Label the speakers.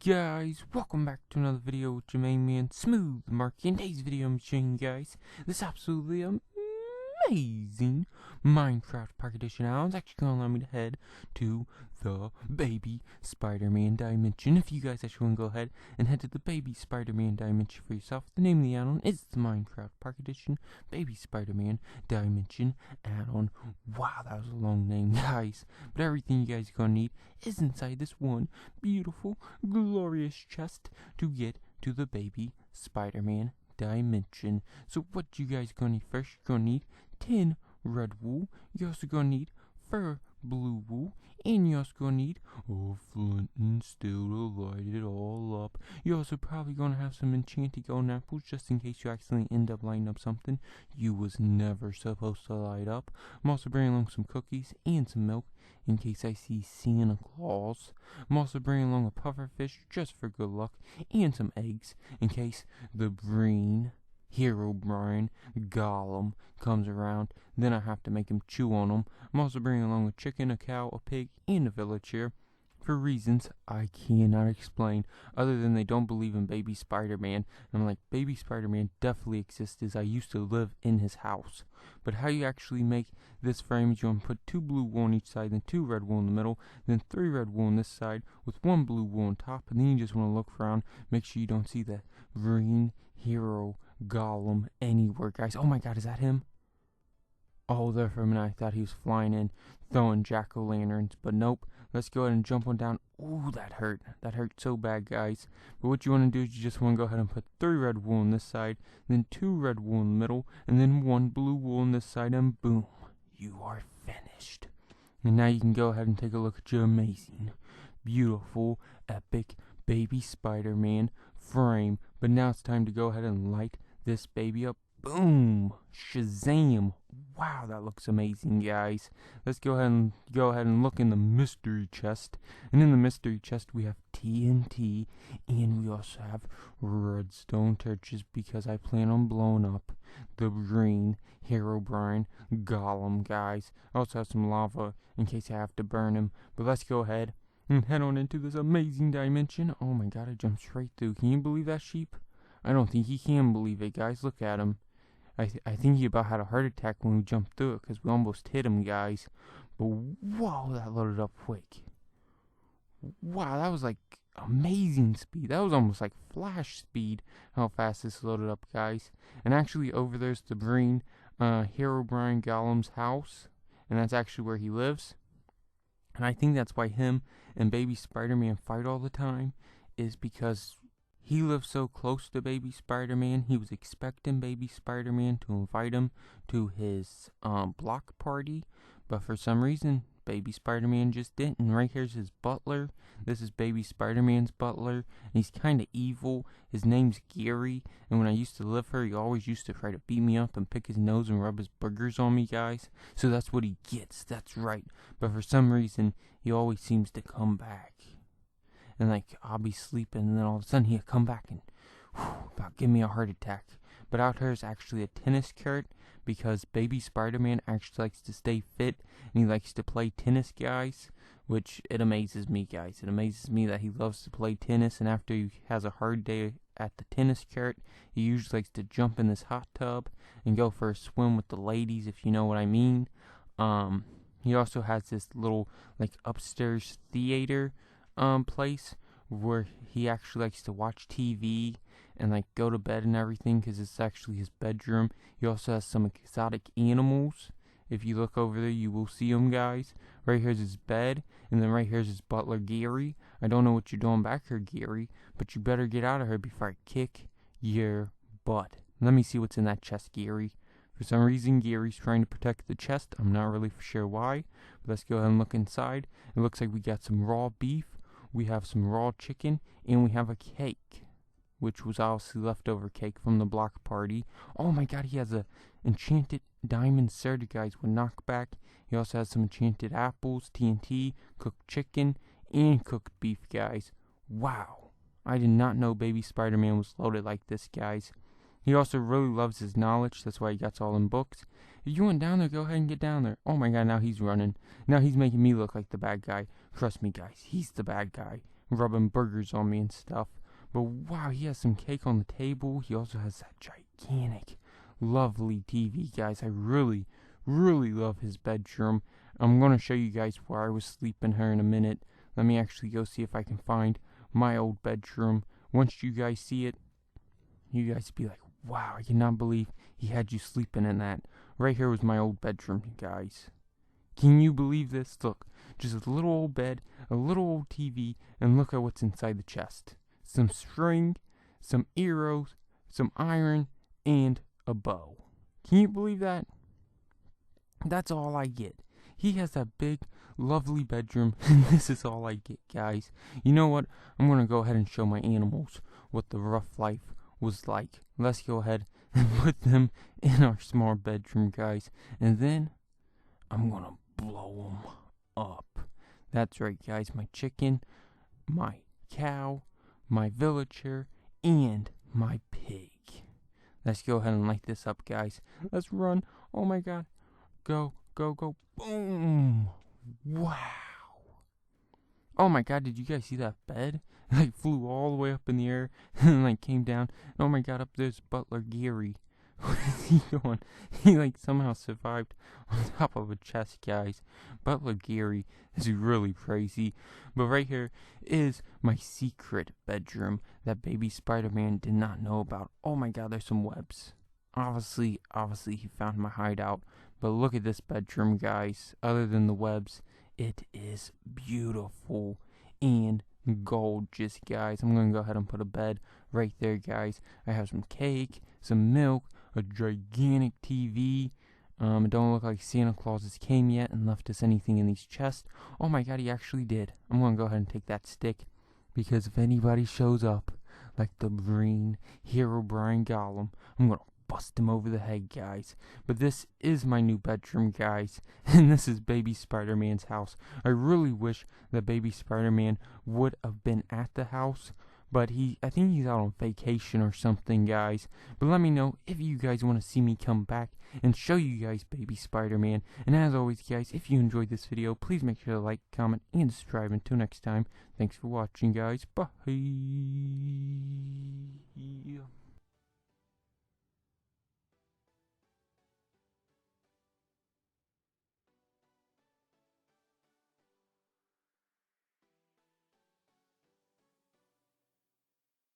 Speaker 1: Guys, welcome back to another video with your main man, Smooth Marky. In today's video, I'm showing you guys this absolutely amazing Minecraft Park Edition. Now, it's actually going to allow me to head to the Baby Spider-Man Dimension. If you guys actually want to go ahead and head to the Baby Spider-Man Dimension for yourself, the name of the add-on is the Minecraft Park Edition Baby Spider-Man Dimension add-on. Wow, that was a long name, guys. But everything you guys are going to need is inside this one beautiful, glorious chest to get to the Baby Spider-Man Dimension. So what you guys gonna need first? You're gonna need 10 red wool. You're also gonna need fur blue wool, and you're also gonna need flint and steel to light it all up. You're also probably gonna have some enchanted golden apples just in case you accidentally end up lighting up something you was never supposed to light up. I'm also bringing along some cookies and some milk in case I see Santa Claus. I'm also bringing along a puffer fish just for good luck, and some eggs in case the green hero Brian Gollum comes around. Then I have to make him chew on them. I'm also bringing along a chicken, a cow, a pig, and a villager for reasons I cannot explain, other than they don't believe in Baby Spider-Man. And I'm like, Baby Spider-Man definitely exists, as I used to live in his house. But how you actually make this frame is you want to put 2 blue wool on each side, then 2 red wool in the middle, then 3 red wool on this side with 1 blue wool on top, and then you just want to look around, make sure you don't see the green hero Gollum anywhere, guys. Oh my god, is that him? Oh, there for a minute I thought he was flying in, throwing jack-o'-lanterns, but nope. Let's go ahead and jump on down. Ooh, that hurt. That hurt so bad, guys. But what you want to do is you just want to go ahead and put 3 red wool on this side, then 2 red wool in the middle, and then 1 blue wool on this side, and boom, you are finished. And now you can go ahead and take a look at your amazing, beautiful, epic Baby Spider-Man frame. But now it's time to go ahead and light this baby up. Boom! Shazam! Wow, that looks amazing, guys. Let's go ahead and look in the mystery chest. And in the mystery chest we have TNT, and we also have redstone torches because I plan on blowing up the green Herobrine Golem, guys. I also have some lava in case I have to burn him. But let's go ahead and head on into this amazing dimension. Oh my god, I jumped straight through. Can you believe that, sheep? I don't think he can believe it, guys. Look at him. I think he about had a heart attack when we jumped through it because we almost hit him, guys. But whoa, that loaded up quick. Wow, that was like amazing speed. That was almost like flash speed how fast this loaded up, guys. And actually over there's the green Herobrine Golem's house, and that's actually where he lives. And I think that's why him and Baby Spider-Man fight all the time, is because he lives so close to Baby Spider-Man. He was expecting Baby Spider-Man to invite him to his block party, but for some reason Baby Spider-Man just didn't. And right here's his butler. This is Baby Spider-Man's butler, and he's kind of evil. His name's Gary, and when I used to live here, he always used to try to beat me up and pick his nose and rub his boogers on me, guys. So that's what he gets, that's right. But for some reason, he always seems to come back. And like, I'll be sleeping, and then all of a sudden he'll come back and about give me a heart attack. But out here is actually a tennis court, because Baby Spider-Man actually likes to stay fit, and he likes to play tennis, guys. Which, it amazes me, guys. It amazes me that he loves to play tennis, and after he has a hard day at the tennis court, he usually likes to jump in this hot tub and go for a swim with the ladies, if you know what I mean. He also has this little, like, upstairs theater place where he actually likes to watch TV and like go to bed and everything, because it's actually his bedroom. He also has some exotic animals. If you look over there, you will see them, guys. Right here's his bed, and then right here's his butler, Gary. I don't know what you're doing back here, Gary, but you better get out of here before I kick your butt. Let me see what's in that chest, Gary. For some reason, Gary's trying to protect the chest. I'm not really sure why, but let's go ahead and look inside. It looks like we got some raw beef, we have some raw chicken, and we have a cake, which was obviously leftover cake from the block party. Oh my god, he has a enchanted diamond sword, guys, with knockback. He also has some enchanted apples, TNT, cooked chicken, and cooked beef, guys. Wow, I did not know Baby Spider-Man was loaded like this, guys. He also really loves his knowledge. That's why he got all in books. If you went down there, go ahead and get down there. Oh my god, now he's running. Now he's making me look like the bad guy. Trust me, guys, he's the bad guy. rubbing burgers on me and stuff. But wow, he has some cake on the table. He also has that gigantic, lovely TV, guys. I really, really love his bedroom. I'm going to show you guys where I was sleeping here in a minute. Let me actually go see if I can find my old bedroom. Once you guys see it, you guys be like, wow, I cannot believe he had you sleeping in that. Right here was my old bedroom, guys. Can you believe this? Look, just a little old bed, a little old TV, and look at what's inside the chest. Some string, some arrows, some iron, and a bow. Can you believe that? That's all I get. He has that big, lovely bedroom, and this is all I get, guys. You know what? I'm going to go ahead and show my animals what the rough life was like. Let's go ahead and put them in our small bedroom, guys. And then I'm going to blow them up. That's right, guys. My chicken, my cow, my villager, and my pig. Let's go ahead and light this up, guys. Let's run. Oh my god. Go, go, go. Boom. Wow. Oh my god, did you guys see that bed? It like flew all the way up in the air and like came down. And oh my god, up there's Butler Gary. What is he doing? He like somehow survived on top of a chest, guys. Butler Gary is really crazy. But right here is my secret bedroom that baby Spider-Man did not know about. Oh my god, there's some webs. Obviously he found my hideout. But look at this bedroom, guys. Other than the webs, it is beautiful and gorgeous, guys. I'm going to go ahead and put a bed right there, guys. I have some cake, some milk, a gigantic TV. It don't look like Santa Claus has came yet and left us anything in these chests. Oh my god, he actually did. I'm going to go ahead and take that stick, because if anybody shows up like the green hero Brian Gollum, I'm going to bust him over the head, guys. But this is my new bedroom, guys, and this is baby Spider-Man's house. I really wish that baby Spider-Man would have been at the house, but I think he's out on vacation or something, guys. But let me know if you guys want to see me come back and show you guys baby Spider-Man. And as always, guys, if you enjoyed this video, please make sure to like, comment, and subscribe. Until next time, thanks for watching, guys. Bye.